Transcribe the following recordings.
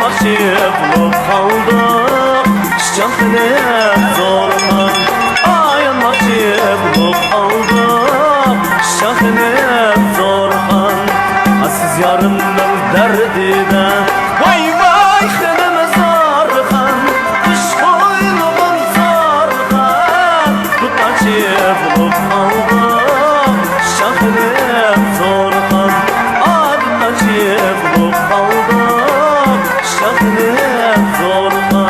ayırmakçı bulup kaldık Şahane zorman ayırmakçı bulup kaldık Şahane zorman Siz yarımın derdine Vay vay xınım zarxan Kış koyluğum zarxan Tutmaçı bulup kaldık Şahane zorman Tutmaçı bulup kaldık Şahane zorman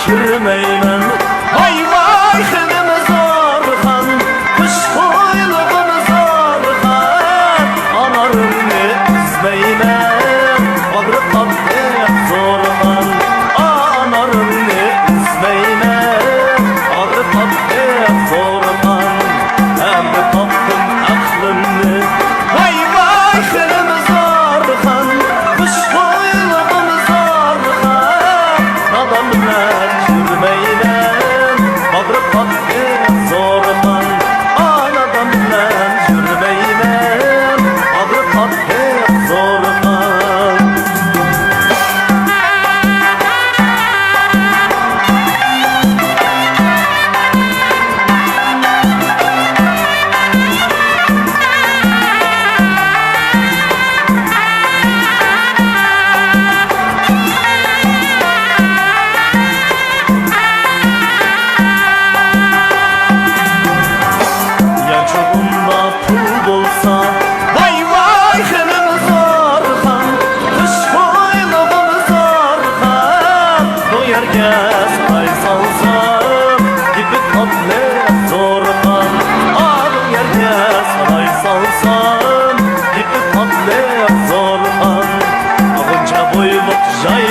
Kirmeymen Vay vay xınım zarxan Kış koyluğum zarxan Anarımı üzmeymen Bağrı tatlı zorman Anarımı üzmeymen Bağrı tatlı zorman Hem de taptım aklımı Vay vay xınım zarxan Kış koyluğum zarxan Adamlar Bağrı tatlı zorman Anadan bilen yürümeyle Bağrı tatlı zorman Vay vay xınım zarxan Kış koyluğum zarxan Doyarga say salsam Gibi tatlı zorman Doyarga say salsam Gibi tatlı zorman Ağınca boyluk jay